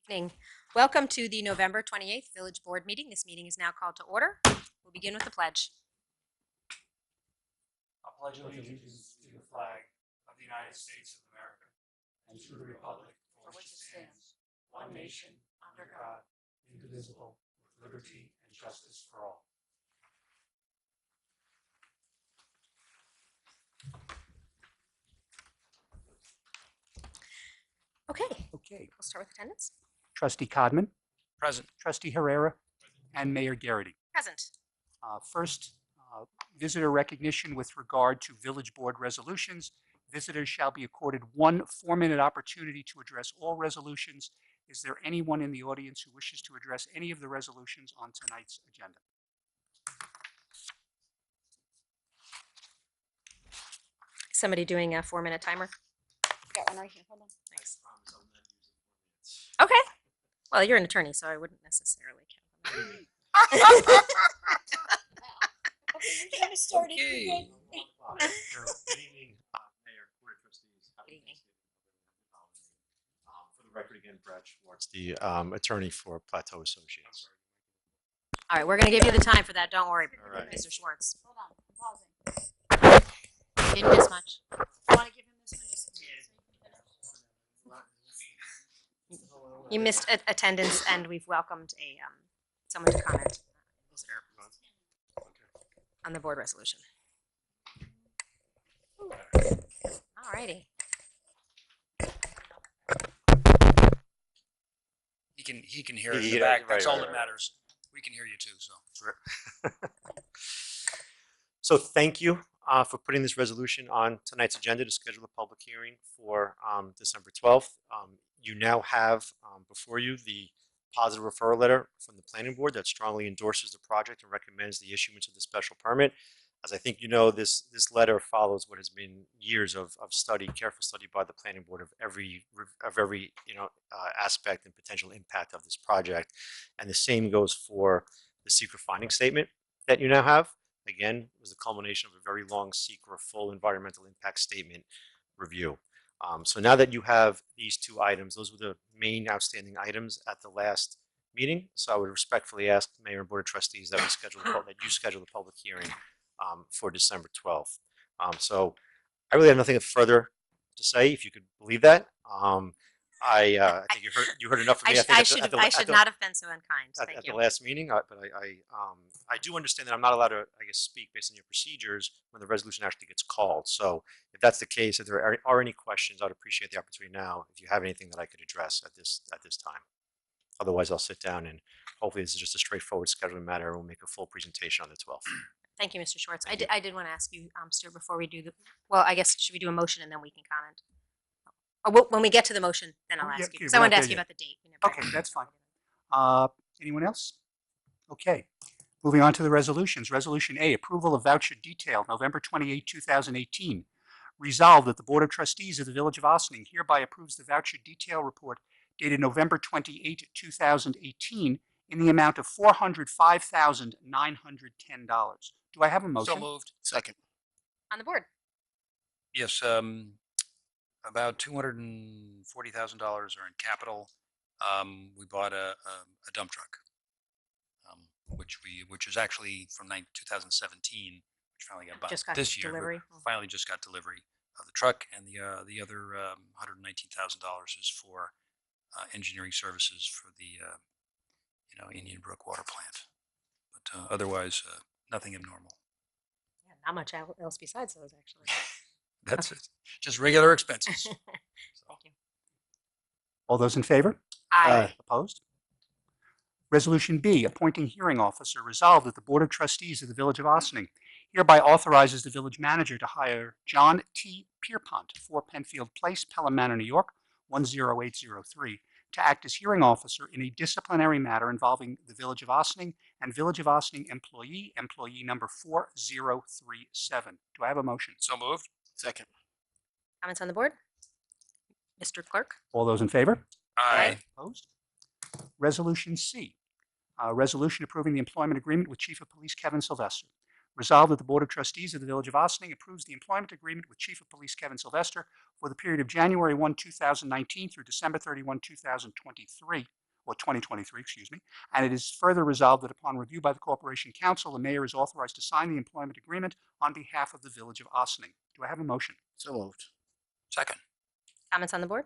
Evening. Welcome to the November 28th Village Board meeting. This meeting is now called to order. We'll begin with the pledge. I pledge allegiance to the flag of the United States of America and to the republic for which it stands, one nation, under God, indivisible, with liberty and justice for all. Okay, we'll start with attendance. Trustee Codman, Present. Trustee Herrera, and Mayor Garrity. Present. First, visitor recognition with regard to Village Board resolutions. Visitors shall be accorded one 4-minute opportunity to address all resolutions. Is there anyone in the audience who wishes to address any of the resolutions on tonight's agenda? Somebody doing a 4-minute timer? Got one right here. Hold on. Thanks. Okay. Well, you're an attorney, so I wouldn't necessarily count them. You started. Okay. Good evening, Mayor, Board of Trustees. Good evening. For the record again, Brad Schwartz, the attorney for Plateau Associates. All right, we're going to give you the time for that. Don't worry, All right. Mr. Schwartz. Hold on. I'm pausing. Didn't miss much. You want to give him this one? You missed attendance, and we've welcomed someone to comment, visitor, on the board resolution. All righty. He can hear it in He- the back. right, That's all right, that right. matters. We can hear you too. So. So thank you for putting this resolution on tonight's agenda to schedule a public hearing for December 12th. You now have before you the positive referral letter from the planning board that strongly endorses the project and recommends the issuance of the special permit. As I think you know, this letter follows what has been years of study, careful study by the planning board of every aspect and potential impact of this project. And the same goes for the secret finding statement that you now have. Again, it was the culmination of a very long secret full environmental impact statement review. So now that you have these two items, those were the main outstanding items at the last meeting. So I would respectfully ask the Mayor and Board of Trustees that you schedule the public hearing for December 12th. So I really have nothing further to say, if you could believe that. I think you heard enough from me. I should not have been so unkind. Thank At you. the last meeting, but I do understand that I'm not allowed to, I guess, speak based on your procedures when the resolution actually gets called. So if that's the case, if there are any questions, I'd appreciate the opportunity now if you have anything that I could address at this time. Otherwise, I'll sit down and hopefully this is just a straightforward scheduling matter and we'll make a full presentation on the 12th. Thank you, Mr. Schwartz. Thank you. I did want to ask you, Stuart, before we do well, I guess, should we do a motion and then we can comment? Or when we get to the motion, then I'll Oh, yeah, ask you. okay, Because I we're wanted to not ask there you yet. about the date. We never- Okay, that's fine. Anyone else? Okay. Moving on to the resolutions. Resolution A, approval of voucher detail, November 28, 2018. Resolved that the Board of Trustees of the Village of Ossining hereby approves the voucher detail report dated November 28, 2018 in the amount of $405,910. Do I have a motion? So moved. Second. On the board. Yes. About $240,000 are in capital. We bought a dump truck, which is actually from 2017, which finally got bought Just got this year. delivery. We finally just got delivery of the truck, and the other $119,000 is for engineering services for the Indian Brook water plant. But otherwise, nothing abnormal. Yeah, not much else besides those, actually. That's it. Just regular expenses. Thank you. All those in favor? Aye. Opposed? Resolution B, appointing hearing officer. Resolved that the Board of Trustees of the Village of Ossining hereby authorizes the village manager to hire John T. Pierpont, 4 Penfield Place, Pelham Manor, New York, 10803, to act as hearing officer in a disciplinary matter involving the Village of Ossining and Village of Ossining employee number 4037. Do I have a motion? So moved. Second. Comments on the board? Mr. Clerk? All those in favor? Aye. Opposed? Resolution C, resolution approving the employment agreement with Chief of Police Kevin Sylvester. Resolved that the Board of Trustees of the Village of Ossining approves the employment agreement with Chief of Police Kevin Sylvester for the period of January 1, 2019 through December 31, 2023. or 2023, excuse me. And it is further resolved that upon review by the Corporation Council, the mayor is authorized to sign the employment agreement on behalf of the Village of Ossining. Do I have a motion? So moved. Second. Comments on the board?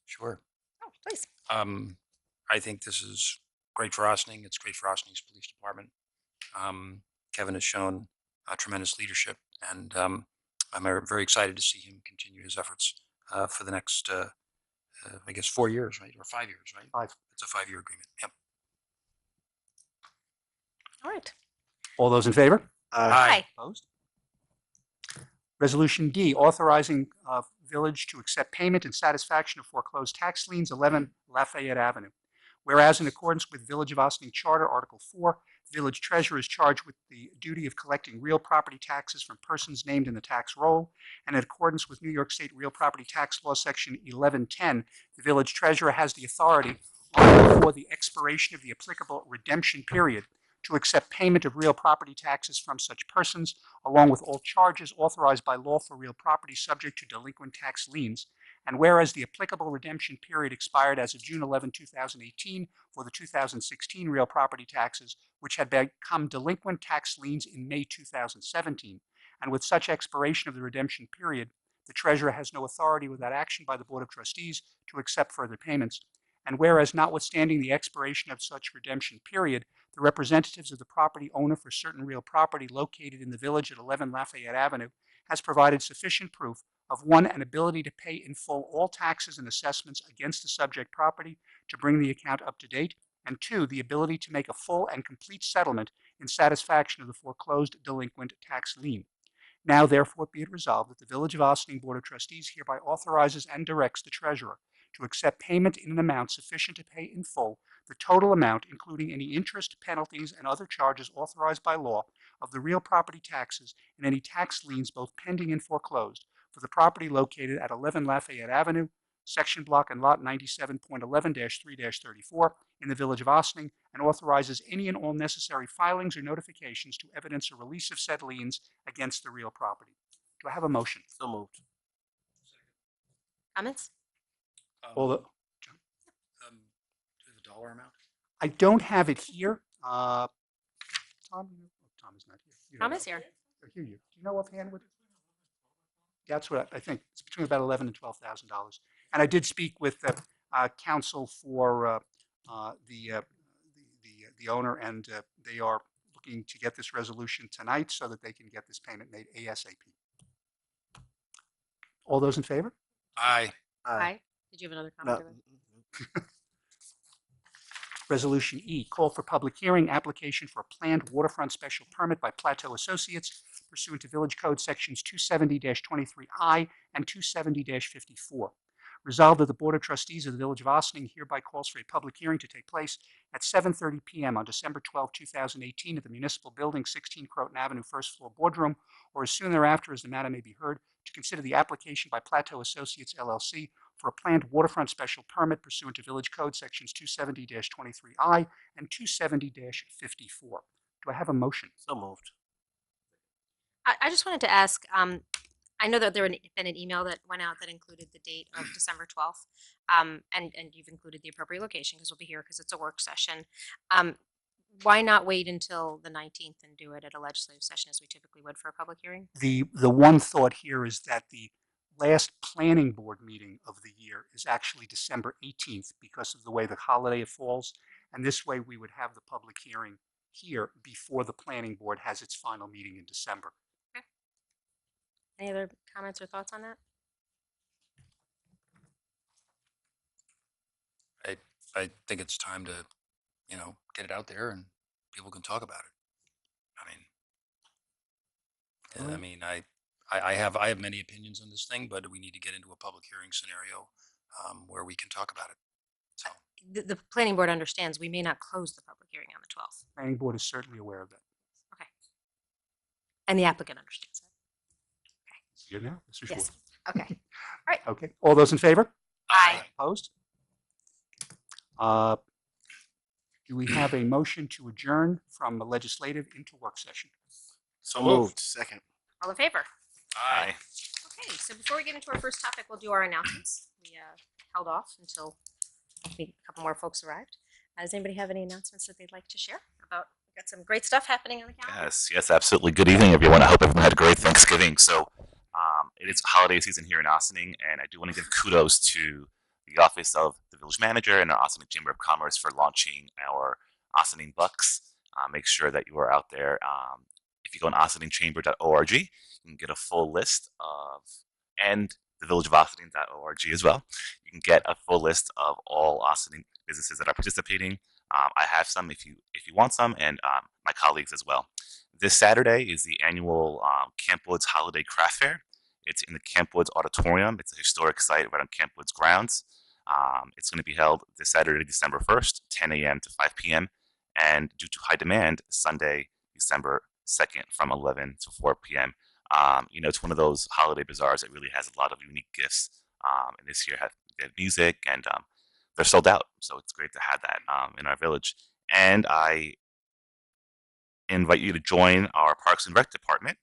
Sure. Oh, please. I think this is great for Ossining. It's great for Ossining's police department. Kevin has shown tremendous leadership, and I'm very excited to see him continue his efforts for the next, I guess, 4 years, right? Or 5 years, right? 5. It's a 5-year agreement. Yep. All right. All those in favor? Aye. Opposed? Resolution D, authorizing village to accept payment in satisfaction of foreclosed tax liens, 11 Lafayette Avenue. Whereas in accordance with Village of Ossining Charter, Article 4, the village treasurer is charged with the duty of collecting real property taxes from persons named in the tax roll, and in accordance with New York State Real Property Tax Law, Section 1110, the village treasurer has the authority, on or before the expiration of the applicable redemption period, to accept payment of real property taxes from such persons, along with all charges authorized by law for real property subject to delinquent tax liens. And whereas the applicable redemption period expired as of June 11, 2018 for the 2016 real property taxes, which had become delinquent tax liens in May 2017, and with such expiration of the redemption period, the treasurer has no authority without action by the Board of Trustees to accept further payments. And whereas notwithstanding the expiration of such redemption period, the representatives of the property owner for certain real property located in the village at 11 Lafayette Avenue has provided sufficient proof of, one, an ability to pay in full all taxes and assessments against the subject property to bring the account up to date, and 2, the ability to make a full and complete settlement in satisfaction of the foreclosed delinquent tax lien. Now, therefore, be it resolved that the Village of Ossining Board of Trustees hereby authorizes and directs the treasurer to accept payment in an amount sufficient to pay in full the total amount, including any interest, penalties, and other charges authorized by law, of the real property taxes and any tax liens both pending and foreclosed for the property located at 11 Lafayette Avenue, Section Block and Lot 97.11-3-34 in the Village of Ossining, and authorizes any and all necessary filings or notifications to evidence a release of said liens against the real property. Do I have a motion? So moved. Comments? All the, Do you have a dollar amount? I don't have it here. Tom is not here. You don't Thomas know. here. I hear you. Do you know offhand what? That's what I think. It's between about $11,000 and $12,000. And I did speak with the counsel for the owner, and they are looking to get this resolution tonight so that they can get this payment made ASAP. All those in favor? Aye. Aye. Did you have another comment? David? Resolution E, call for public hearing, application for a planned waterfront special permit by Plateau Associates pursuant to Village Code Sections 270-23I and 270-54. Resolved that the Board of Trustees of the Village of Ossining hereby calls for a public hearing to take place at 7:30 p.m. on December 12, 2018 at the Municipal Building, 16 Croton Avenue, first floor boardroom, or as soon thereafter as the matter may be heard, to consider the application by Plateau Associates, LLC, for a planned waterfront special permit pursuant to Village Code Sections 270-23I and 270-54. Do I have a motion? So moved. I just wanted to ask, I know that there had been an email that went out that included the date of December 12th, and you've included the appropriate location because we'll be here because it's a work session. Why not wait until the 19th and do it at a legislative session as we typically would for a public hearing? The one thought here is that the last planning board meeting of the year is actually December 18th because of the way the holiday falls, and this way we would have the public hearing here before the planning board has its final meeting in December. Any other comments or thoughts on that? I think it's time to, get it out there and people can talk about it. I have many opinions on this thing, but we need to get into a public hearing scenario where we can talk about it. So The planning board understands we may not close the public hearing on the 12th. Planning board is certainly aware of that. Okay. And the applicant understands that. You know, Mr. Yes. Schwartz. Okay. Okay. All those in favor? Aye. Opposed? Do we have a motion to adjourn from the legislative into work session? So moved. Second. All in favor? Aye. Okay, so before we get into our first topic, we'll do our announcements. We held off until maybe a couple more folks arrived. Does anybody have any announcements that they'd like to share about? We've got some great stuff happening on the calendar. Yes, yes, absolutely. Good evening, everyone. I hope everyone had a great Thanksgiving. So, it is holiday season here in Ossining, and I do want to give kudos to the Office of the Village Manager and our Ossining Chamber of Commerce for launching our Ossining Bucks. Make sure that you are out there. If you go on ossiningchamber.org, you can get a full list of, and the Village of Ossining.org as well. You can get a full list of all Ossining businesses that are participating. I have some if you want some, and my colleagues as well. This Saturday is the annual Camp Woods Holiday Craft Fair. It's in the Camp Woods Auditorium. It's a historic site right on Camp Woods grounds. It's going to be held this Saturday, December 1st, 10 a.m. to 5 p.m. And due to high demand, Sunday, December 2nd from 11 to 4 p.m. It's one of those holiday bazaars that really has a lot of unique gifts. And this year they have music and they're sold out. So it's great to have that in our village. And I invite you to join our Parks and Rec department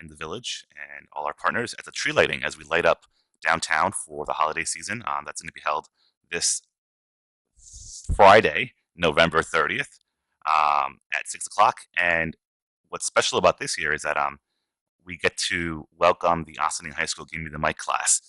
in the village and all our partners at the tree lighting as we light up downtown for the holiday season. That's going to be held this Friday, November 30th at 6 o'clock. And what's special about this year is that we get to welcome the Ossining High School Give Me the Mic class.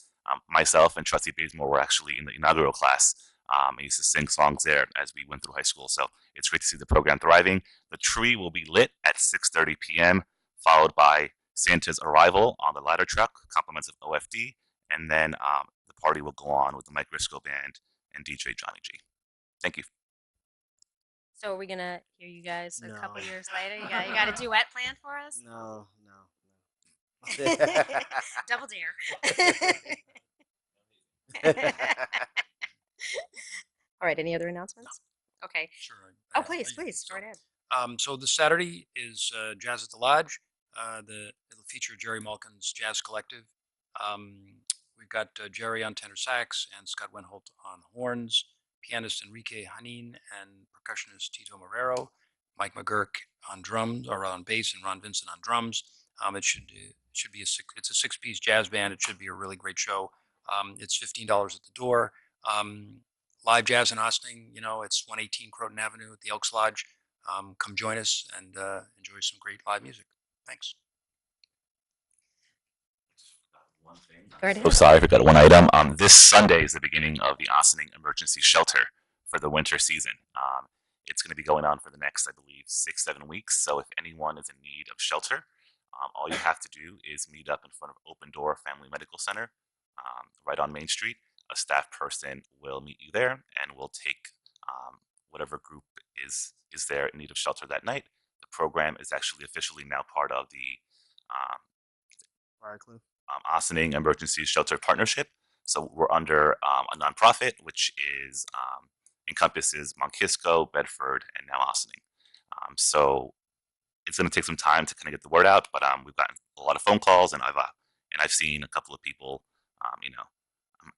Myself and Trustee Bazemore were actually in the inaugural class. I used to sing songs there as we went through high school. So it's great to see the program thriving. The tree will be lit at 6:30 p.m., followed by Santa's arrival on the ladder truck, compliments of OFD, and then the party will go on with the Mike Risco Band and DJ Johnny G. Thank you. So are we gonna hear you guys a couple No. years later? You got a duet planned for us? No, no. Double dare. All right. Any other announcements? Okay. Sure. Oh, please, please, go right ahead. So this Saturday is Jazz at the Lodge. It'll feature Jerry Malkin's Jazz Collective. We've got Jerry on tenor sax and Scott Wenholt on horns, pianist Enrique Hanin and percussionist Tito Marrero, Mike McGurk on drums or on bass, and Ron Vincent on drums. It should be it's a six-piece jazz band. It should be a really great show. It's $15 at the door. Live jazz in Ossining, it's 118 Croton Avenue at the Elks Lodge. Come join us and enjoy some great live music. Thanks. Go right Oh, ahead. sorry, I forgot one item. This Sunday is the beginning of the Ossining Emergency Shelter for the winter season. It's going to be going on for the next, I believe, 6-7 weeks. So if anyone is in need of shelter, all you have to do is meet up in front of Open Door Family Medical Center, right on Main Street. A staff person will meet you there and will take whatever group is there in need of shelter that night. The program is actually officially now part of the Ossining Emergency Shelter Partnership. So we're under a nonprofit, which is encompasses Monkisco, Bedford, and now Ossining. So it's going to take some time to kind of get the word out, but we've gotten a lot of phone calls, and I've seen a couple of people,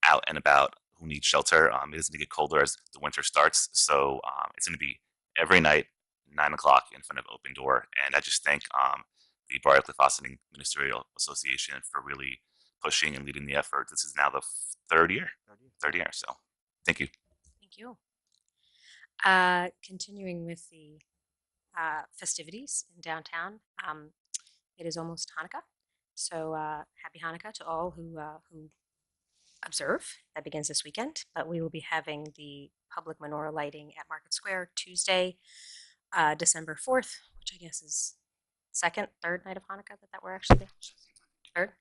out and about who need shelter. It is going to get colder as the winter starts, so it's going to be every night, 9 o'clock in front of Open Door. And I just thank the Briarcliff Ossining Ministerial Association for really pushing and leading the effort. This is now the third year. So thank you. Thank you. Continuing with the festivities in downtown, it is almost Hanukkah. So happy Hanukkah to all who observe. That begins this weekend, but we will be having the public menorah lighting at Market Square Tuesday, December 4th, which I guess is third night of Hanukkah that we're actually there. Third.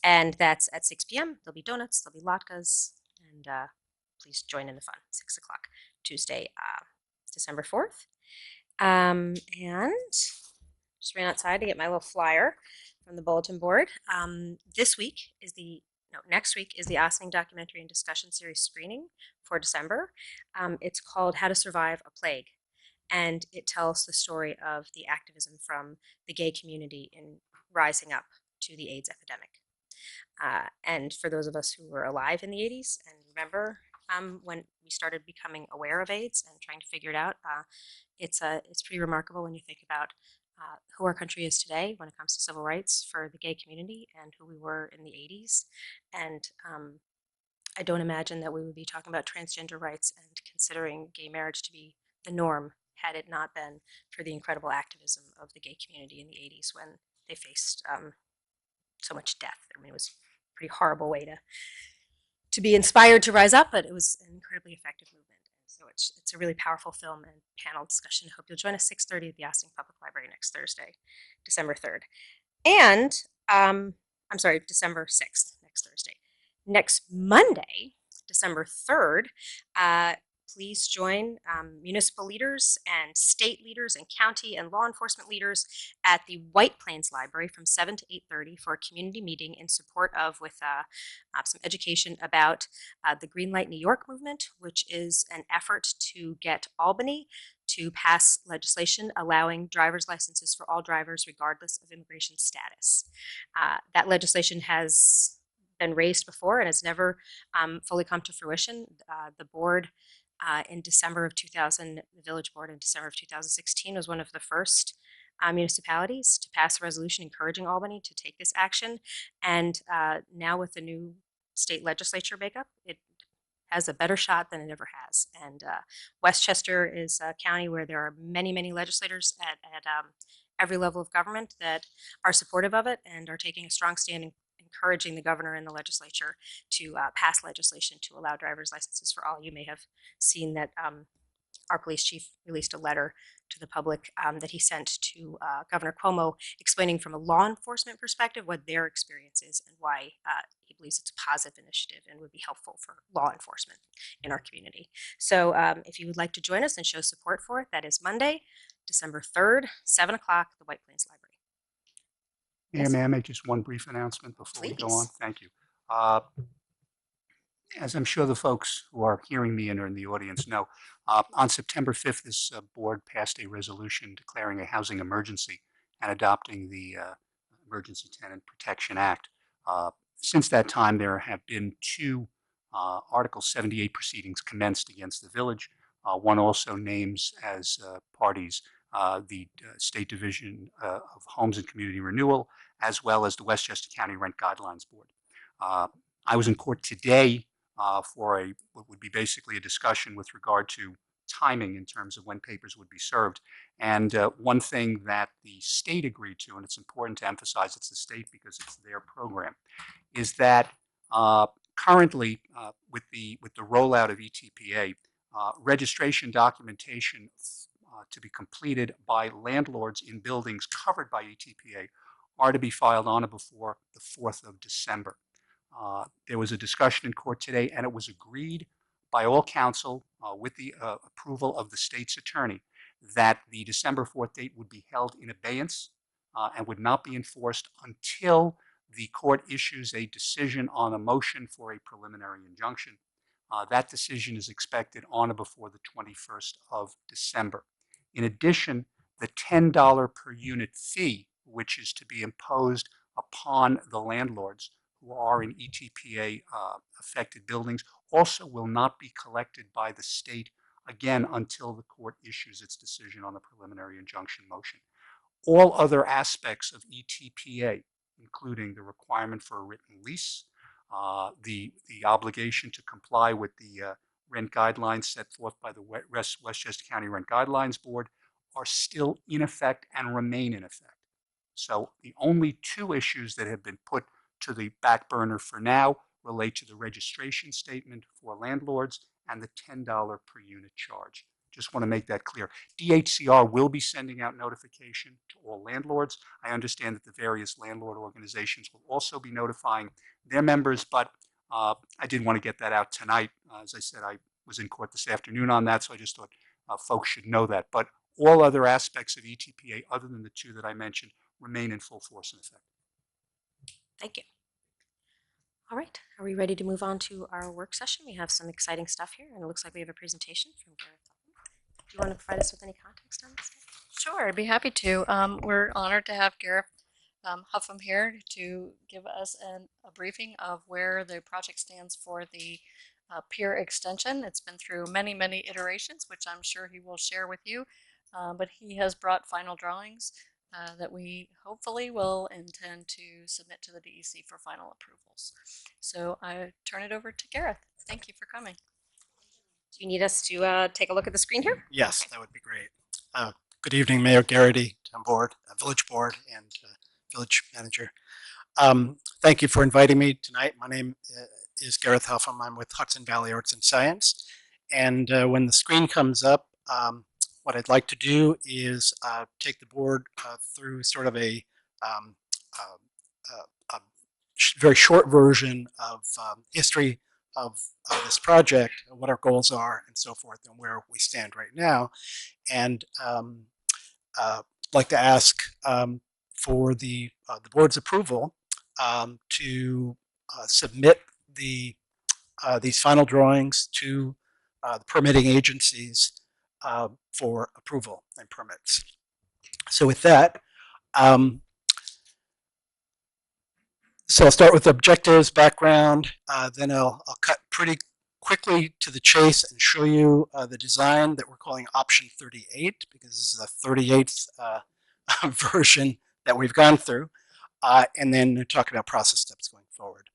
And that's at 6 p.m. There'll be donuts, there'll be latkes, and please join in the fun. 6 o'clock Tuesday, December 4th. And just ran outside to get my little flyer from the bulletin board. Next week is the Ossining Documentary and Discussion Series screening for December. It's called How to Survive a Plague, and it tells the story of the activism from the gay community in rising up to the AIDS epidemic. And for those of us who were alive in the 80s and remember when we started becoming aware of AIDS and trying to figure it out, it's pretty remarkable when you think about who our country is today when it comes to civil rights for the gay community and who we were in the 80s. And I don't imagine that we would be talking about transgender rights and considering gay marriage to be the norm had it not been for the incredible activism of the gay community in the 80s when they faced so much death. I mean, it was a pretty horrible way to be inspired to rise up, but it was an incredibly effective movement. And so it's a really powerful film and panel discussion. I hope you'll join us 6:30 at the Austin Public Library next Thursday, December 3rd. And I'm sorry, December 6th, next Thursday. Next Monday, December 3rd, please join municipal leaders and state leaders and county and law enforcement leaders at the White Plains Library from 7 to 8:30 for a community meeting in support of with some education about the Green Light New York movement, which is an effort to get Albany to pass legislation allowing driver's licenses for all drivers regardless of immigration status. That legislation has been raised before and has never fully come to fruition. The board in December of 2000, the village board in December of 2016 was one of the first municipalities to pass a resolution encouraging Albany to take this action. And now with the new state legislature makeup, it has a better shot than it ever has. And Westchester is a county where there are many, many legislators at every level of government that are supportive of it and are taking a strong stand in encouraging the governor and the legislature to pass legislation to allow driver's licenses for all. You may have seen that our police chief released a letter to the public that he sent to Governor Cuomo explaining from a law enforcement perspective what their experience is and why he believes it's a positive initiative and would be helpful for law enforcement in our community. So if you would like to join us and show support for it, that is Monday, December 3rd, 7 o'clock, the White Plains Library. Mayor, Yes. may I make just one brief announcement before we go on? Please. Thank you. As I'm sure the folks who are hearing me and are in the audience know, on September 5th, this board passed a resolution declaring a housing emergency and adopting the Emergency Tenant Protection Act. Since that time, there have been two Article 78 proceedings commenced against the village. One also names as parties the State Division of Homes and Community Renewal, as well as the Westchester County Rent Guidelines Board. I was in court today for what would be basically a discussion with regard to timing in terms of when papers would be served. And one thing that the state agreed to, and it's important to emphasize it's the state because it's their program, is that currently with the rollout of ETPA, registration documentation to be completed by landlords in buildings covered by ETPA are to be filed on or before the 4th of December. There was a discussion in court today, and it was agreed by all counsel with the approval of the state's attorney that the December 4th date would be held in abeyance and would not be enforced until the court issues a decision on a motion for a preliminary injunction. That decision is expected on or before the 21st of December. In addition, the $10 per unit fee, which is to be imposed upon the landlords who are in ETPA affected buildings, also will not be collected by the state again until the court issues its decision on the preliminary injunction motion. All other aspects of ETPA, including the requirement for a written lease, the obligation to comply with the rent guidelines set forth by the Westchester County Rent Guidelines Board, are still in effect and remain in effect. So the only two issues that have been put to the back burner for now relate to the registration statement for landlords and the $10 per unit charge. Just want to make that clear. DHCR will be sending out notification to all landlords. I understand that the various landlord organizations will also be notifying their members, but I didn't want to get that out tonight. As I said, I was in court this afternoon on that, so I just thought folks should know that. But all other aspects of ETPA, other than the two that I mentioned, remain in full force and effect. Thank you. All right, are we ready to move on to our work session? We have some exciting stuff here, and it looks like we have a presentation from Gareth. Do you want to provide us with any context on this? Sure, I'd be happy to. We're honored to have Gareth Huffam here to give us a briefing of where the project stands for the pier extension. It's been through many, many iterations, which I'm sure he will share with you, but he has brought final drawings that we hopefully will intend to submit to the DEC for final approvals. So I turn it over to Gareth. Thank you for coming. Do you need us to take a look at the screen here? Yes, that would be great. Good evening, Mayor Garrity, Town Board, Village Board, and Village Manager. Thank you for inviting me tonight. My name is Gareth Huffam. I'm with Hudson Valley Arts and Science. And when the screen comes up, what I'd like to do is take the board through sort of a very short version of history of this project, what our goals are, and so forth, and where we stand right now. And like to ask for the board's approval to submit these final drawings to the permitting agencies for approval and permits. So with that, so I'll start with objectives, background, then I'll cut pretty quickly to the chase and show you the design that we're calling option 38, because this is the 38th version that we've gone through, and then talk about process steps going forward.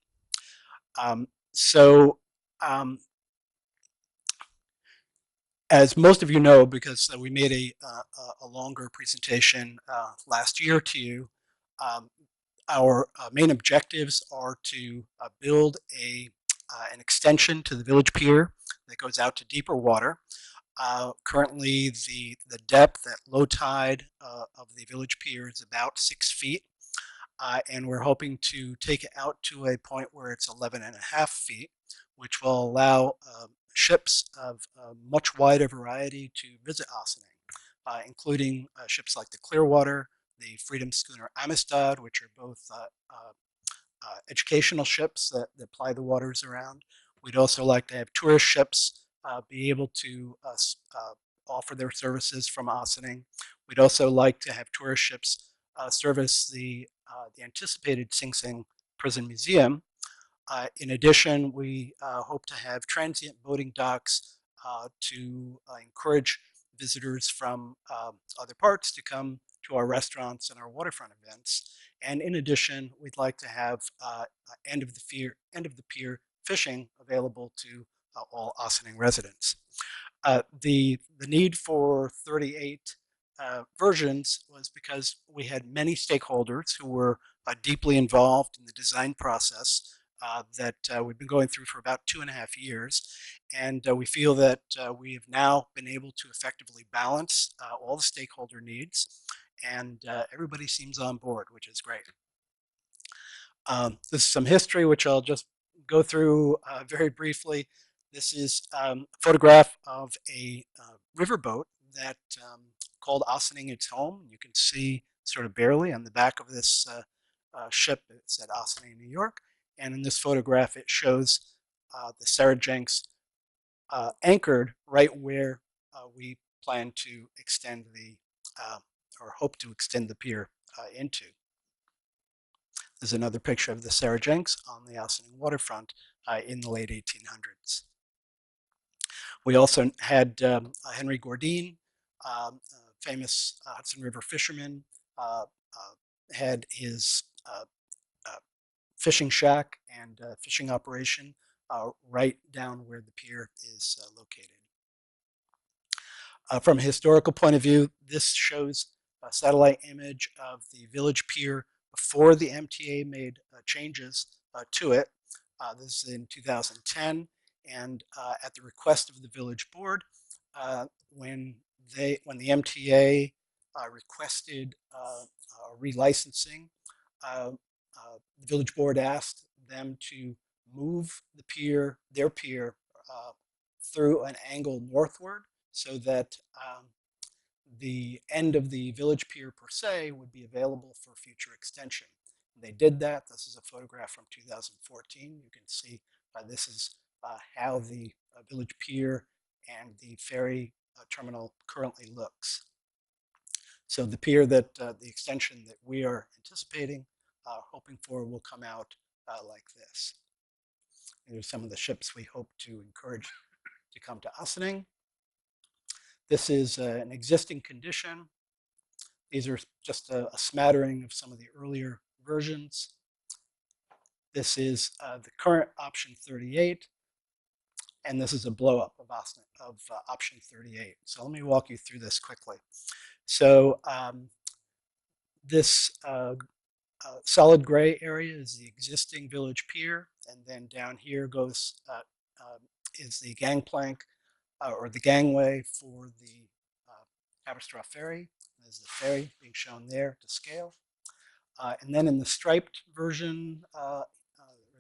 As most of you know, because we made a longer presentation last year to you, our main objectives are to build an extension to the village pier that goes out to deeper water. Currently, the depth at low tide of the village pier is about 6 feet, and we're hoping to take it out to a point where it's 11.5 feet, which will allow ships of a much wider variety to visit Ossining, including ships like the Clearwater, the Freedom Schooner Amistad, which are both educational ships that ply the waters around. We'd also like to have tourist ships be able to offer their services from Ossining. We'd also like to have tourist ships service the anticipated Sing Sing Prison Museum. In addition, we hope to have transient boating docks to encourage visitors from other parts to come to our restaurants and our waterfront events. And in addition, we'd like to have end of the pier fishing available to all Ossining residents. The need for 38 versions was because we had many stakeholders who were deeply involved in the design process that we've been going through for about 2.5 years. And we feel that we have now been able to effectively balance all the stakeholder needs, and everybody seems on board, which is great. This is some history, which I'll just go through very briefly. This is a photograph of a riverboat that called Ossining its home. You can see sort of barely on the back of this ship, it said Ossining, New York. And in this photograph, it shows the Sarah Jenks anchored right where we plan to extend or hope to extend the pier into. There's another picture of the Sarah Jenks on the Ossining waterfront in the late 1800s. We also had Henry Gordine, famous Hudson River fisherman, had his fishing shack and fishing operation right down where the pier is located. From a historical point of view, this shows a satellite image of the village pier before the MTA made changes to it. This is in 2010, and at the request of the village board, when the MTA requested relicensing, the village board asked them to move the pier, their pier, through an angle northward, so that the end of the village pier per se would be available for future extension. They did that. This is a photograph from 2014. You can see this is how the village pier and the ferry terminal currently looks. So the pier that the extension that we are anticipating, hoping for, will come out like this. These are some of the ships we hope to encourage to come to Ossining. This is an existing condition These are just a smattering of some of the earlier versions. This is the current option 38, and this is a blow up of, option 38. So let me walk you through this quickly. So this solid gray area is the existing village pier, and then down here goes is the gangplank or the gangway for the Haverstraw Ferry. There's the ferry being shown there to scale. And then in the striped version, or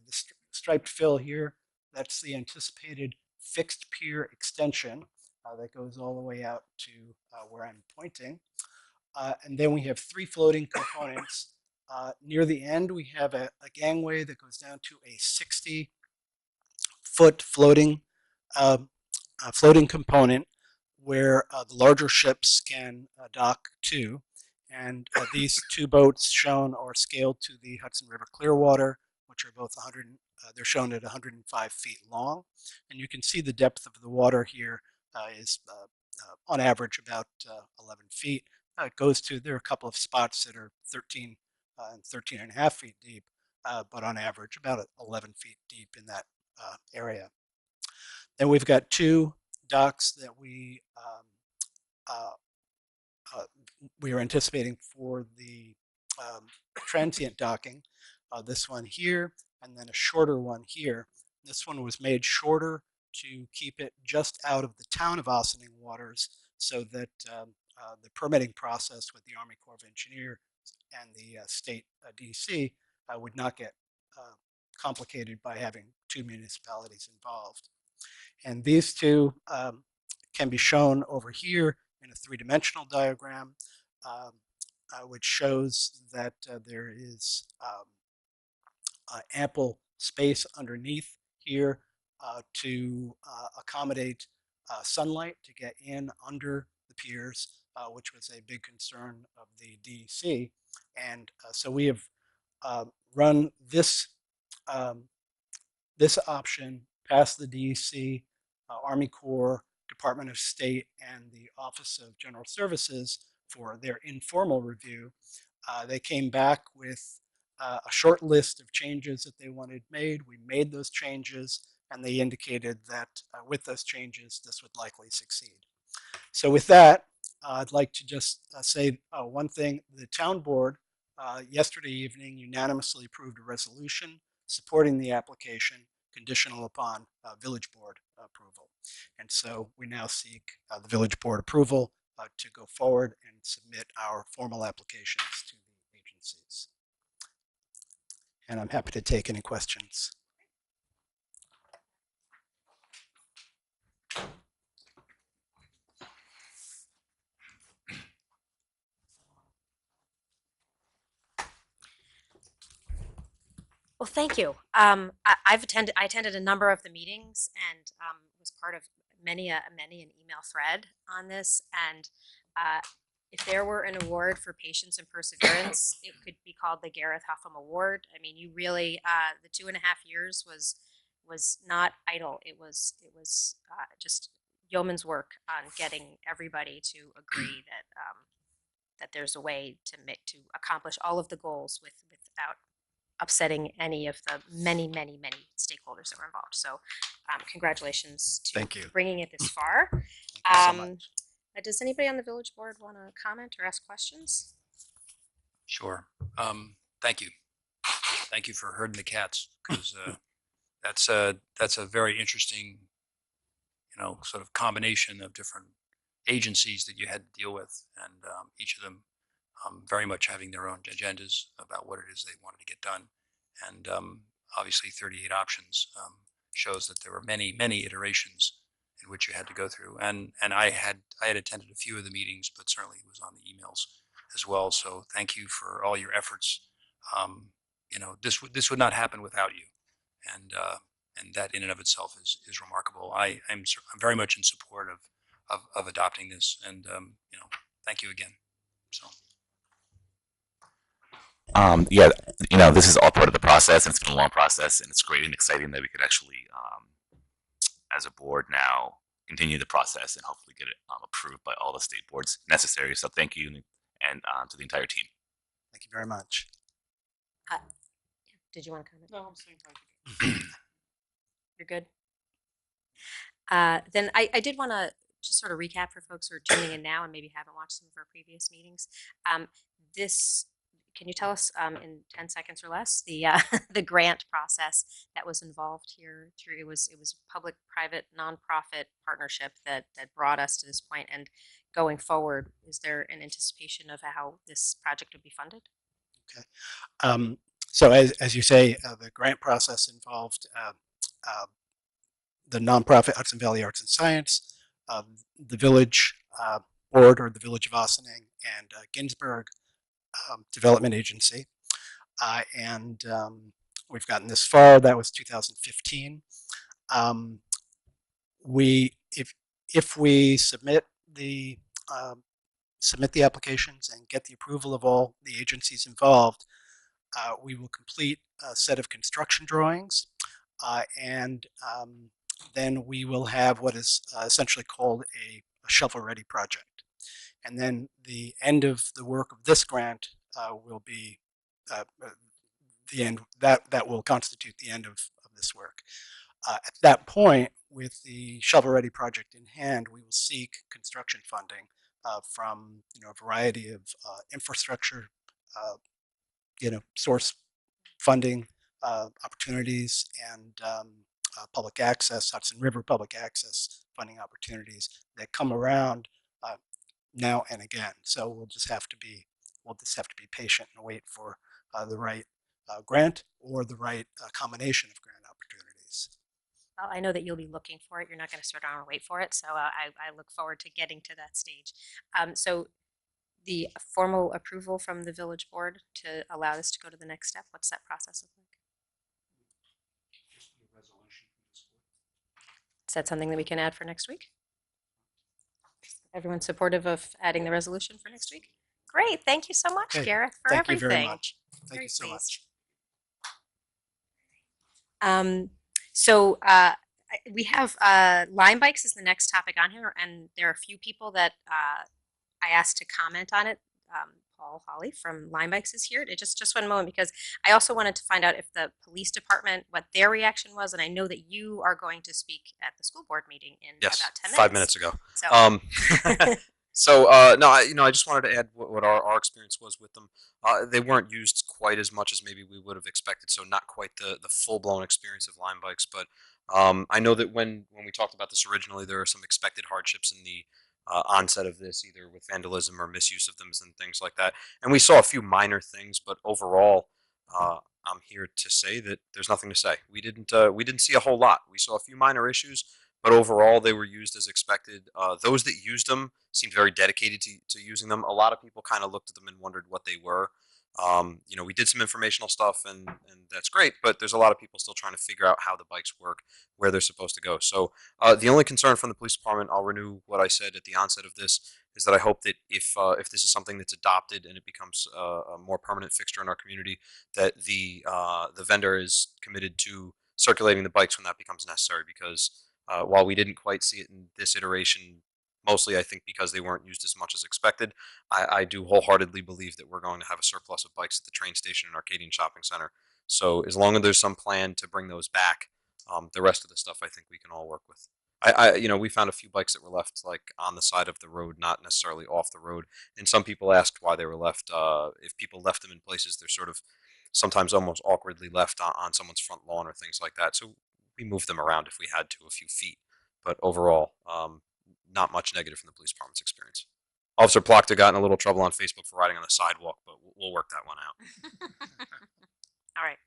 the striped fill here, that's the anticipated fixed pier extension that goes all the way out to where I'm pointing. And then we have 3 floating components. Near the end, we have a gangway that goes down to a 60-foot floating component where the larger ships can dock to. And these 2 boats shown are scaled to the Hudson River Clearwater, which are both they're shown at 105 feet long. And you can see the depth of the water here is on average about 11 feet. It goes to, there are a couple of spots that are 13 and 13 and a half feet deep, but on average about 11 feet deep in that area. Then we've got 2 docks that we are anticipating for the transient docking. This one here, and then a shorter one here. This one was made shorter to keep it just out of the town of Ossining waters, so that the permitting process with the Army Corps of Engineers and the state DC would not get complicated by having 2 municipalities involved. And these 2 can be shown over here in a 3-dimensional diagram, which shows that there is ample space underneath here to accommodate sunlight to get in under the piers, which was a big concern of the DEC. And so we have run this this option past the DEC, Army Corps, Department of State, and the Office of General Services for their informal review. They came back with a short list of changes that they wanted made. We made those changes, and they indicated that with those changes, this would likely succeed. So with that, I'd like to just say one thing. The town board yesterday evening unanimously approved a resolution supporting the application conditional upon village board approval. And so we now seek the village board approval to go forward and submit our formal applications to the agencies. And I'm happy to take any questions. Well, thank you. I attended a number of the meetings and was part of many an email thread on this. And if there were an award for patience and perseverance, it could be called the Gareth Huffam Award. I mean, you really the 2.5 years was not idle. It was just yeoman's work on getting everybody to agree that that there's a way to accomplish all of the goals without upsetting any of the many stakeholders that were involved. So congratulations to Thank you. bringing it this far. Thank you so much. Does anybody on the village board want to comment or ask questions? Sure. Thank you. Thank you for herding the cats, because that's a very interesting, sort of combination of different agencies that you had to deal with, and each of them very much having their own agendas about what it is they wanted to get done. And obviously 38 options shows that there were many iterations in which you had to go through. And I had attended a few of the meetings, but certainly was on the emails as well. So thank you for all your efforts. This would not happen without you. And that in and of itself is remarkable. I'm very much in support of adopting this, and thank you again. So. Yeah, this is all part of the process, and it's been a long process, and it's great and exciting that we could actually, as a board now, continue the process and hopefully get it approved by all the state boards necessary. So thank you, and to the entire team. Thank you very much. Did you want to comment? No, I'm saying thank you. You're good. Then I did want to just sort of recap for folks who are tuning in now and maybe haven't watched some of our previous meetings. This, can you tell us in 10 seconds or less the the grant process that was involved here? Through it was public-private nonprofit partnership that brought us to this point. And going forward, is there an anticipation of how this project would be funded? Okay. So as you say, the grant process involved the nonprofit Hudson Valley Arts and Science, the village board or the Village of Ossining, and Ginsberg Development Agency. And we've gotten this far. That was 2015. If we submit the applications and get the approval of all the agencies involved, we will complete a set of construction drawings, and then we will have what is essentially called a shovel-ready project. And then the end of the work of this grant will be the end, that will constitute the end of this work. At that point, with the shovel-ready project in hand, we will seek construction funding from a variety of infrastructure source funding opportunities and public access, Hudson River public access funding opportunities that come around now and again. So we'll just have to be patient and wait for the right grant or the right combination of grant opportunities. Well, I know that you'll be looking for it. You're not going to sit down and wait for it. So I look forward to getting to that stage. So the formal approval from the village board to allow this to go to the next step, what's that process look like? Is that something that we can add for next week? Everyone supportive of adding the resolution for next week? Great. Thank you so much, Okay. Gareth, for Thank everything. you very much. Thank Very you so pleased. much. So we have Lime Bikes is the next topic on here, and there are a few people that I asked to comment on it. Paul Holly from Lime Bikes is here. Just one moment, because I also wanted to find out if the police department, what their reaction was, and I know that you are going to speak at the school board meeting in Yes, about 10 minutes. 5 minutes ago. So, No, I just wanted to add what our experience was with them. They weren't used quite as much as maybe we would have expected, so not quite the full-blown experience of Lime Bikes. But I know that when we talked about this originally, there are some expected hardships in the onset of this, either with vandalism or misuse of them and things like that. And we saw a few minor things, but overall, I'm here to say that there's nothing to say. We didn't see a whole lot. We saw a few minor issues, but overall they were used as expected. Those that used them seemed very dedicated to using them. A lot of people kind of looked at them and wondered what they were. We did some informational stuff, and that's great, but there's a lot of people still trying to figure out how the bikes work, where they're supposed to go. So the only concern from the police department, I'll renew what I said at the onset of this, is that I hope that if this is something that's adopted and it becomes a more permanent fixture in our community, that the vendor is committed to circulating the bikes when that becomes necessary. Because while we didn't quite see it in this iteration, mostly I think because they weren't used as much as expected, I do wholeheartedly believe that we're going to have a surplus of bikes at the train station and Arcadian Shopping Center. So as long as there's some plan to bring those back, the rest of the stuff I think we can all work with. We found a few bikes that were left like on the side of the road, not necessarily off the road. And some people asked why they were left. If people left them in places, they're sort of sometimes almost awkwardly left on someone's front lawn or things like that. So we moved them around if we had to, a few feet. But overall, not much negative from the police department's experience. Officer Plochter got in a little trouble on Facebook for riding on the sidewalk, but we'll work that one out. all right.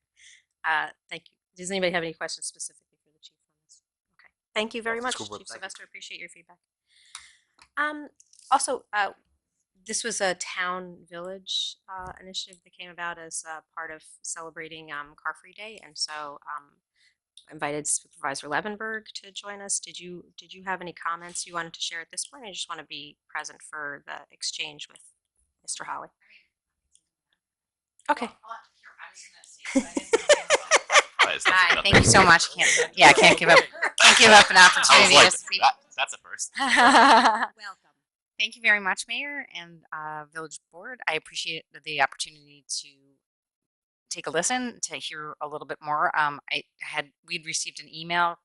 Thank you. Does anybody have any questions specifically for the chief on this? Okay. Thank you very much, School board, Chief thank you. Sylvester. Appreciate your feedback. Also, this was a town village initiative that came about as part of celebrating Car Free Day, and so I invited Supervisor Levenberg to join us. Did you have any comments you wanted to share at this point? Or you just want to be present for the exchange with Mr. Holly? Okay. Hi, thank you so much. Can't give up an opportunity to speak. That's a first. Welcome. Thank you very much, Mayor and Village Board. I appreciate the opportunity to take a listen to hear a little bit more. We'd received an email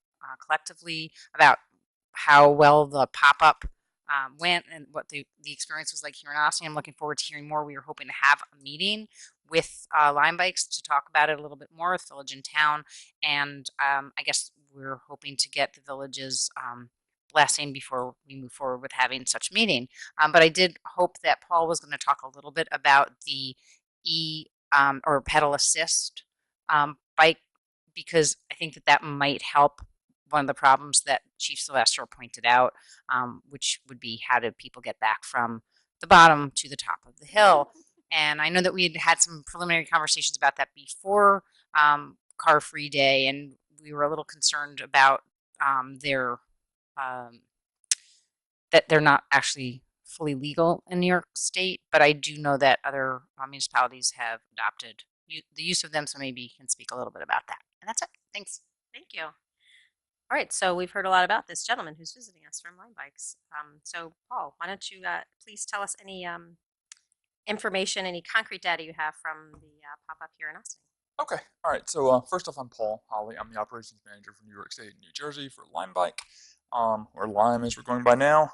collectively about how well the pop up went and what the experience was like here in Austin. I'm looking forward to hearing more. We were hoping to have a meeting with Lime Bikes to talk about it a little bit more with Village in Town, and I guess we're hoping to get the village's blessing before we move forward with having such meeting. But I did hope that Paul was going to talk a little bit about the e or pedal assist bike, because I think that that might help one of the problems that Chief Sylvester pointed out, which would be how do people get back from the bottom to the top of the hill. And I know that we had had some preliminary conversations about that before Car Free Day, and we were a little concerned about their that they're not actually fully legal in New York State, but I do know that other municipalities have adopted the use of them, so maybe you can speak a little bit about that. And that's it. Thanks. Thank you. All right, so we've heard a lot about this gentleman who's visiting us from Line Bikes. So, Paul, why don't you please tell us any information, any concrete data you have from the pop-up here in Austin? Okay, all right. So first off, I'm Paul Holly. I'm the operations manager for New York State and New Jersey for Lime Bike, or Lime as we're going by now.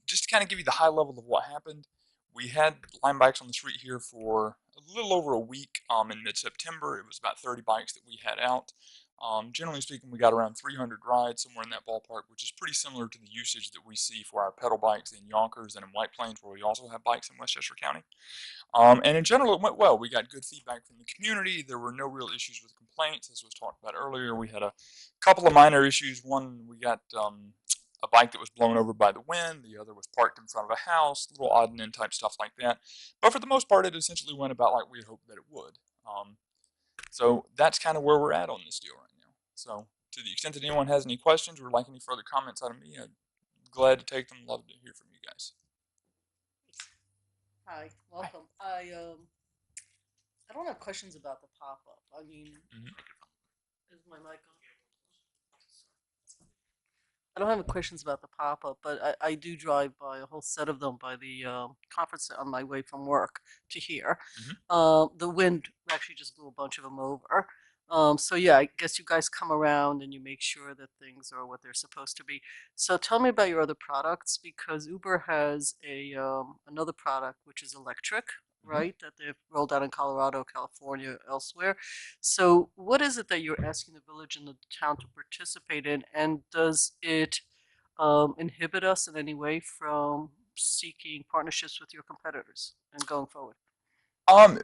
Just to kind of give you the high level of what happened, we had Lime Bikes on the street here for a little over a week in mid-September. It was about 30 bikes that we had out. Generally speaking, we got around 300 rides, somewhere in that ballpark, which is pretty similar to the usage that we see for our pedal bikes in Yonkers and in White Plains, where we also have bikes in Westchester County. And in general, it went well. We got good feedback from the community. There were no real issues with complaints, as was talked about earlier. We had a couple of minor issues. One, we got a bike that was blown over by the wind. The other was parked in front of a house, little odd and end type stuff like that. But for the most part, it essentially went about like we had hoped that it would. So that's kind of where we're at on this deal right now. So to the extent that anyone has any questions or like any further comments out of me, I'd glad to take them. Love to hear from you guys. Hi, welcome. I don't have questions about the pop-up. I mean, is my mic on? I don't have questions about the pop-up, but I do drive by a whole set of them by the conference on my way from work to here. The wind actually just blew a bunch of them over. So yeah, I guess you guys come around and you make sure that things are what they're supposed to be. So tell me about your other products, because Uber has a another product which is electric, right? That they've rolled out in Colorado, California, elsewhere. So what is it that you're asking the village and the town to participate in, and does it inhibit us in any way from seeking partnerships with your competitors and going forward?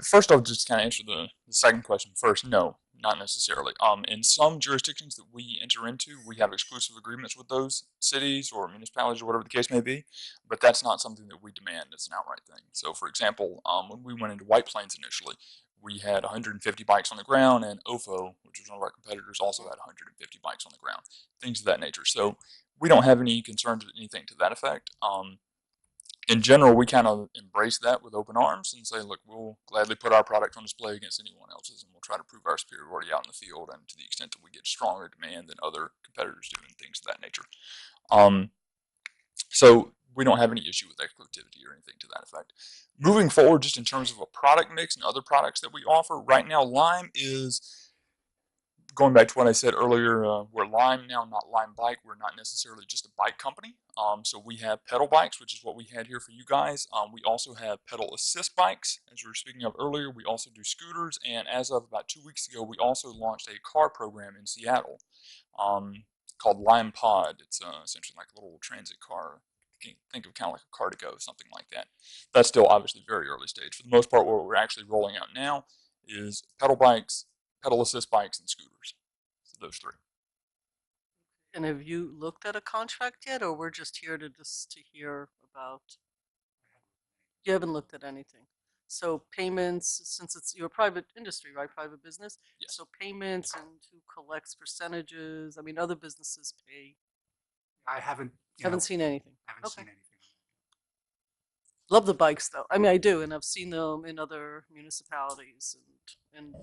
First off, just to kind of answer the second question first, no, not necessarily. In some jurisdictions that we enter into, we have exclusive agreements with those cities or municipalities or whatever the case may be, but that's not something that we demand. It's an outright thing. So, for example, when we went into White Plains initially, we had 150 bikes on the ground, and OFO, which was one of our competitors, also had 150 bikes on the ground, things of that nature. So, we don't have any concerns with anything to that effect. In general, we kind of embrace that with open arms and say, look, we'll gladly put our product on display against anyone else's, and we'll try to prove our superiority out in the field, and to the extent that we get stronger demand than other competitors do and things of that nature. So we don't have any issue with exclusivity or anything to that effect. Moving forward, just in terms of a product mix and other products that we offer, right now Lime is, going back to what I said earlier, we're Lime now, not Lime Bike. We're not necessarily just a bike company. So we have pedal bikes, which is what we had here for you guys. We also have pedal assist bikes, as we were speaking of earlier. We also do scooters, and as of about 2 weeks ago, we also launched a car program in Seattle called Lime Pod. It's essentially like a little transit car. You can think of kind of like a car to go, something like that. That's still obviously very early stage. For the most part, what we're actually rolling out now is pedal bikes, pedal assist bikes, and scooters. So those three. And have you looked at a contract yet, or we're just here to hear about? You haven't looked at anything. So payments, since it's your private industry, right? Private business. Yes. So payments and who collects percentages. I mean, other businesses pay. I haven't Seen anything. haven't seen anything. Love the bikes though. I mean, I do, and I've seen them in other municipalities, and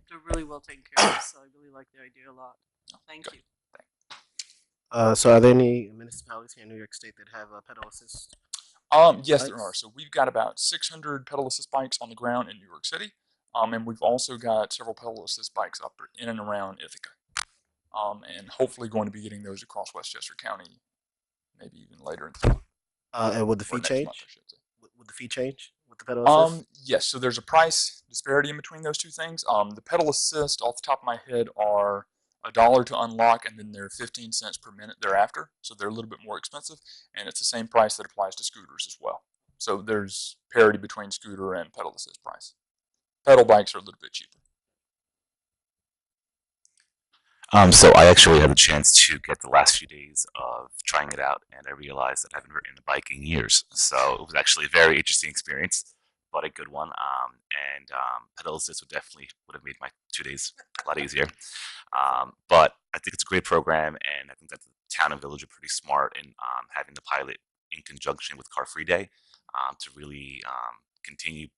they're really well taken care of. So I really like the idea a lot. Thank you. So are there any municipalities here in New York State that have a pedal assist? Yes, there are. So we've got about 600 pedal assist bikes on the ground in New York City, and we've also got several pedal assist bikes up in and around Ithaca, and hopefully going to be getting those across Westchester County, maybe even later in the month And would the or fee next month, change? I should say. Would the fee change with the pedal assist? Yes. So there's a price disparity in between those two things. The pedal assist, off the top of my head, are $1 to unlock, and then they're 15 cents per minute thereafter. So they're a little bit more expensive, and it's the same price that applies to scooters as well. So there's parity between scooter and pedal assist price. Pedal bikes are a little bit cheaper. So I actually had the chance to get the last few days of trying it out, and I realized that I haven't ridden a bike in years. So it was actually a very interesting experience, but a good one. Pedal assist would have made my 2 days a lot easier. But I think it's a great program, and I think that the town and village are pretty smart in having the pilot in conjunction with Car Free Day to really continue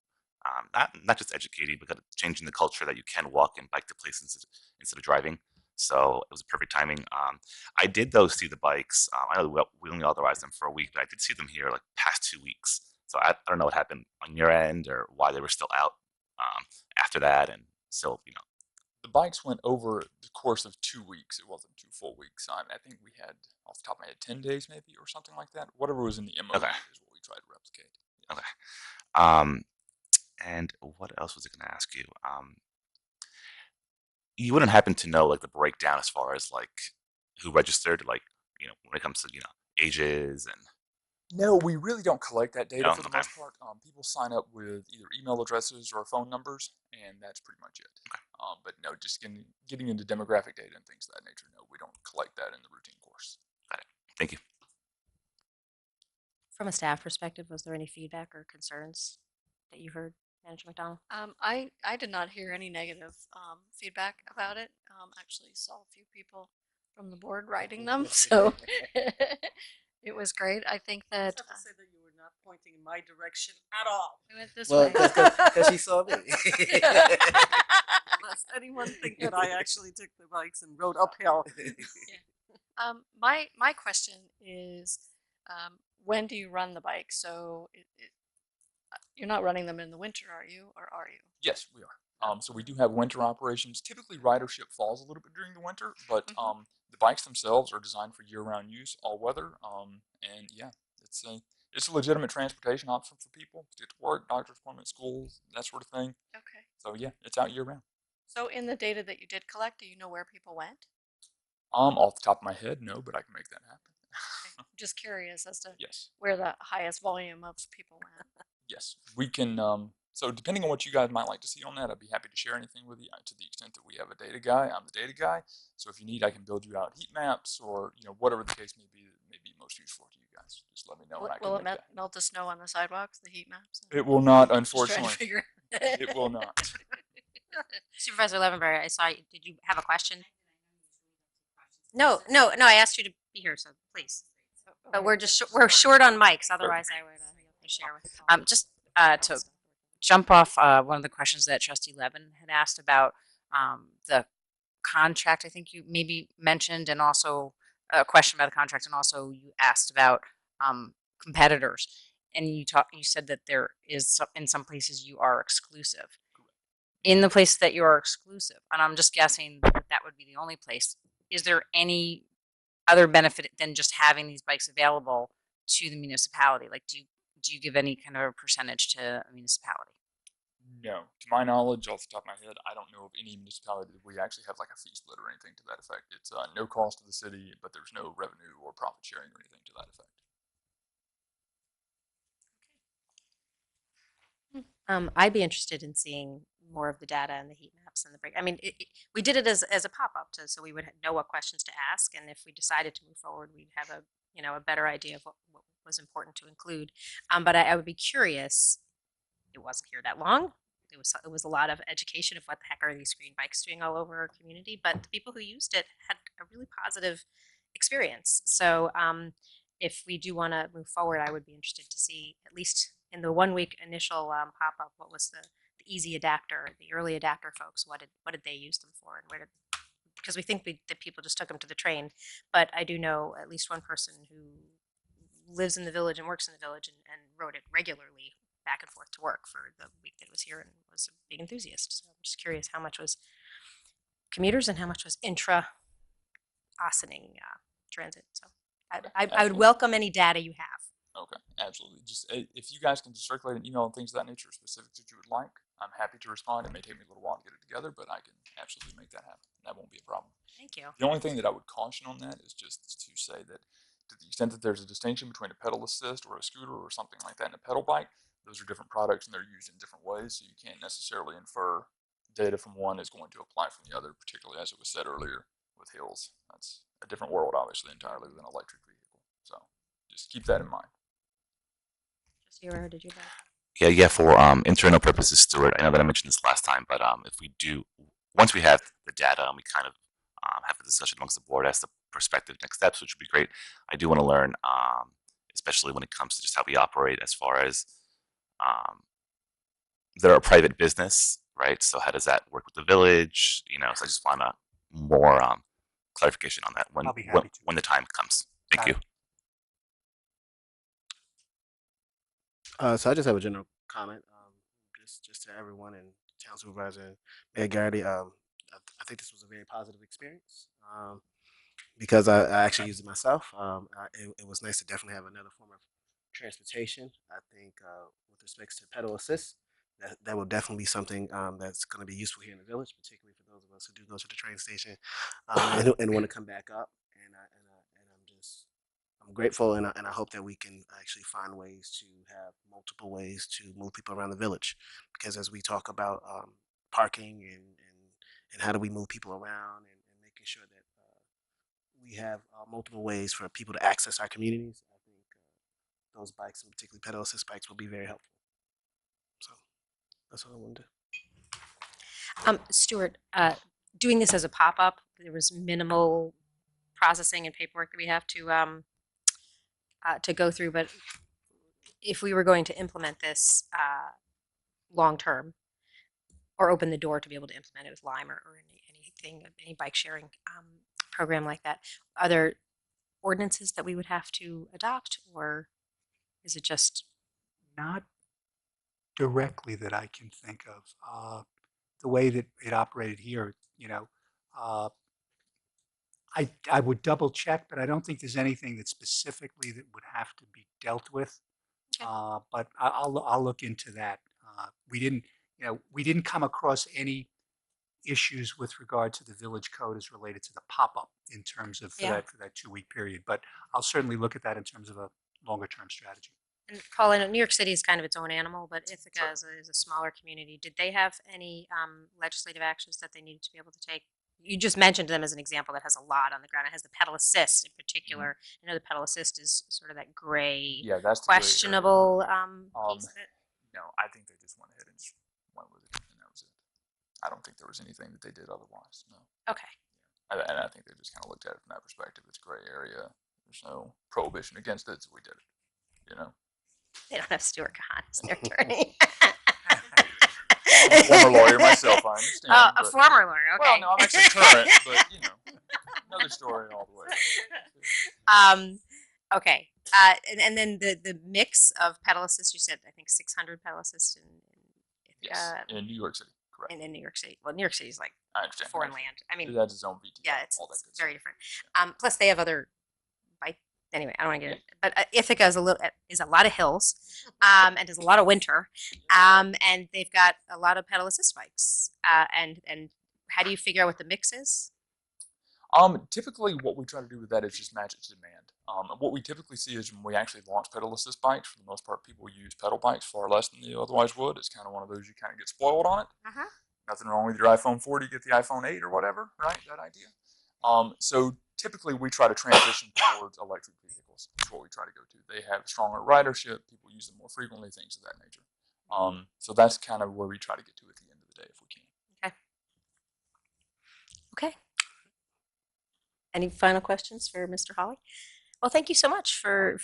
not just educating, but kind of changing the culture that you can walk and bike to places instead of driving. So it was a perfect timing. I did though see the bikes. I know we only authorized them for a week, but I did see them here like past 2 weeks. So I don't know what happened on your end or why they were still out after that, and still, The bikes went over the course of 2 weeks. It wasn't 2 full weeks. I think we had, off the top of my head, 10 days maybe or something like that. Whatever was in the MOU Okay. is what we tried to replicate. Okay. Um, and what else was I going to ask you? You wouldn't happen to know like the breakdown as far as like who registered, like when it comes to ages and No, we really don't collect that data no, for the okay, most part. People sign up with either email addresses or phone numbers, and that's pretty much it. But no, just getting into demographic data and things of that nature, no, we don't collect that in the routine course. got it. Thank you. From a staff perspective, was there any feedback or concerns that you heard, Manager McDonald? I did not hear any negative feedback about it. Actually saw a few people from the board writing them, so it was great. I think I that just have to say that you were not pointing in my direction at all. I went this Well, way. because she saw me. Lest anyone think that I actually took the bikes and rode uphill. My question is, when do you run the bike? So you're not running them in the winter, are you, or are you? Yes, we are. So we do have winter operations. Typically, ridership falls a little bit during the winter, but the bikes themselves are designed for year-round use, all weather. And yeah, it's a legitimate transportation option for people to get to work, doctor's appointments, schools, that sort of thing. Okay. So yeah, it's out year-round. So in the data that you did collect, do you know where people went? Off the top of my head, no, but I can make that happen. Okay. I'm just curious as to Yes. where the highest volume of people went. Yes, we can. So depending on what you guys might like to see on that, I'd be happy to share anything with you to the extent that we have a data guy. I'm the data guy. So if you need, I can build you out heat maps or whatever the case may be that may be most useful to you guys. Just let me know. And I Will can it make that. melt the snow on the sidewalks, the heat maps? It will not, Just trying to unfortunately. figure. It will not. Supervisor Levenberg, I saw you. Did you have a question? No. I asked you to be here, so please. But we're short on mics. Otherwise, I would share with. Just to jump off one of the questions that Trustee Levin had asked about the contract, I think you maybe mentioned, and also a question about the contract, and also you asked about competitors, and you said that there is in some places you are exclusive. In the place that you are exclusive, and I'm just guessing that would be the only place. Is there any other benefit than just having these bikes available to the municipality? Like, do you give any kind of a percentage to a municipality? No, to my knowledge, off the top of my head, I don't know of any municipality that we actually have like a fee split or anything to that effect. It's no cost to the city, but there's no revenue or profit sharing or anything to that effect. I'd be interested in seeing more of the data and the heat maps and the break. I mean, we did it as a pop up, so we would know what questions to ask, and if we decided to move forward, we'd have a better idea of what was important to include. But I would be curious. It wasn't here that long. It was a lot of education of what the heck are these green bikes doing all over our community. But the people who used it had a really positive experience. So if we do want to move forward, I would be interested to see, at least in the 1 week initial pop up, what was the easy adapter, the early adapter folks, what did they use them for, and because we think that people just took them to the train, but I do know at least one person who lives in the village and works in the village and rode it regularly back and forth to work for the week that it was here and was a big enthusiast. So I'm just curious how much was commuters and how much was intra Ossining transit. So I would welcome any data you have. Okay, absolutely. Just if you guys can just circulate an email and things of that nature, specifics that you would like, I'm happy to respond. It may take me a little while to get it together, but I can absolutely make that happen. That won't be a problem. Thank you. The only thing that I would caution on that is just to say that to the extent that there's a distinction between a pedal assist or a scooter or something like that and a pedal bike, those are different products and they're used in different ways, so you can't necessarily infer data from one is going to apply from the other, particularly as it was said earlier with hills. That's a different world, obviously, entirely with an electric vehicle. So just keep that in mind. Zero, did you have? Yeah. For internal purposes, Stuart. I know that I mentioned this last time, but if we do, once we have the data and we kind of have a discussion amongst the board as to prospective next steps, which would be great. I do want to learn, especially when it comes to just how we operate, as far as they're a private business, right? So how does that work with the village? So I just want more clarification on that I'll be happy to. when the time comes. Thank you. So I just have a general comment, just to everyone and town supervisor and Mayor Garrity. I think this was a very positive experience because I actually used it myself. It was nice to definitely have another form of transportation. I think with respects to pedal assist, that will definitely be something that's going to be useful here in the village, particularly for those of us who do go to the train station and want to come back up. I'm grateful, and I hope that we can actually find ways to have multiple ways to move people around the village. Because as we talk about parking and how do we move people around and making sure that we have multiple ways for people to access our communities, I think those bikes, and particularly pedal assist bikes, will be very helpful. So that's all I wanted to. Stuart, doing this as a pop-up, there was minimal processing and paperwork that we have to go through. But if we were going to implement this long term, or open the door to be able to implement it with Lime or any bike sharing program like that, are there ordinances that we would have to adopt, or is it just Not directly that I can think of. The way that it operated here, I would double check, but I don't think there's anything that specifically that would have to be dealt with. Okay. But I'll look into that. We didn't come across any issues with regard to the village code as related to the pop-up in terms of for that 2-week period. But I'll certainly look at that in terms of a longer term strategy. And Paul, I know New York City is kind of its own animal, but Ithaca is a smaller community. Did they have any legislative actions that they needed to be able to take? You just mentioned them as an example that has a lot on the ground. It has the pedal assist in particular. I know the pedal assist is sort of that gray, that's questionable piece of it. No, I think they just went ahead and just went with it, and that was it. I don't think there was anything that they did otherwise. No. Okay. And I think they just kind of looked at it from that perspective. It's gray area. There's no prohibition against it, so we did it. They don't have Stuart Kahn as their attorney. I'm a former lawyer myself, I understand. Oh, a former lawyer, okay. Well, no, I'm actually current, but, another story all the way. Okay. And then the mix of pedal assist, you said, I think 600 pedal assist in Yes, in New York City, correct. in New York City. Well, New York City is like I understand. foreign land. I mean, it has its own VT. Yeah, it's all that good very stuff. different. Plus, they have other bike. Anyway, I don't want to get it. But Ithaca is a lot of hills, and there's a lot of winter, and they've got a lot of pedal assist bikes. And how do you figure out what the mix is? Typically, what we try to do with that is just match it to demand. What we typically see is when we actually launch pedal assist bikes, for the most part, people use pedal bikes far less than they otherwise would. It's kind of one of those you kind of get spoiled on it. Nothing wrong with your iPhone 4 to get the iPhone 8 or whatever, right? That idea. So typically, we try to transition towards electric vehicles. That's what we try to go to. They have stronger ridership. People use them more frequently, things of that nature. So that's kind of where we try to get to at the end of the day if we can. Okay. Any final questions for Mr. Hawley? Well, thank you so much for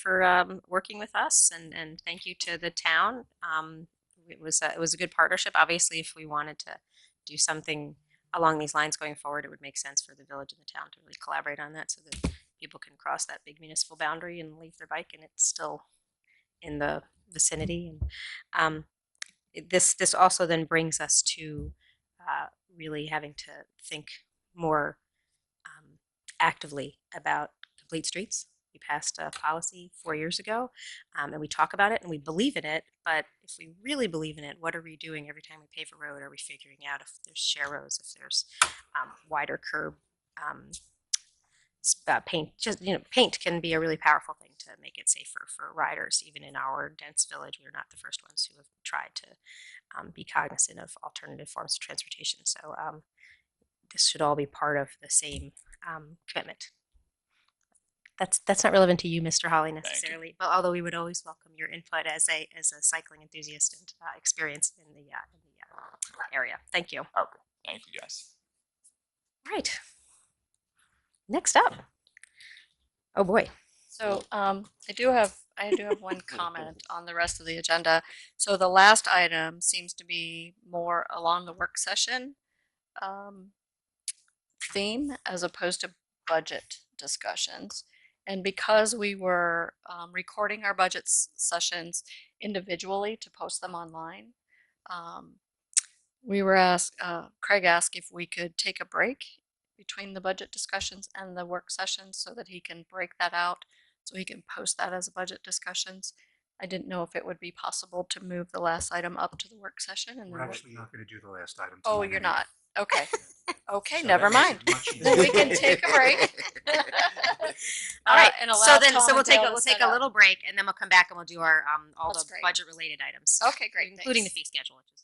working with us, and thank you to the town. It was a good partnership. Obviously, if we wanted to do something along these lines going forward, it would make sense for the village and the town to really collaborate on that, so that people can cross that big municipal boundary and leave their bike, and it's still in the vicinity. And this also then brings us to really having to think more actively about complete streets. We passed a policy 4 years ago, and we talk about it and we believe in it. But if we really believe in it, what are we doing every time we pave a road? Are we figuring out if there's share roads, if there's wider curb paint? Just paint can be a really powerful thing to make it safer for riders. Even in our dense village, we're not the first ones who have tried to be cognizant of alternative forms of transportation. So this should all be part of the same commitment. That's not relevant to you, Mr. Holly, necessarily, but although we would always welcome your input as a cycling enthusiast and experienced in the area. Thank you. Okay, thank you guys. Right. Next up. Oh boy. So I do have one comment on the rest of the agenda. So the last item seems to be more along the work session theme as opposed to budget discussions. And because we were recording our budget sessions individually to post them online, we were asked, Craig asked if we could take a break between the budget discussions and the work sessions so that he can break that out, so he can post that as budget discussions. I didn't know if it would be possible to move the last item up to the work session. And We're actually not going to do the last item. Oh, tonight you're anyway. not. Okay. Okay, So never that makes mind. it much easier. Then we can take a break. All right. And allow So Tom we'll and take Dale a to we'll set take a up. little break, and then we'll come back and we'll do our all That's the great. budget related items. Okay, great. Including Thanks. the fee schedule, which is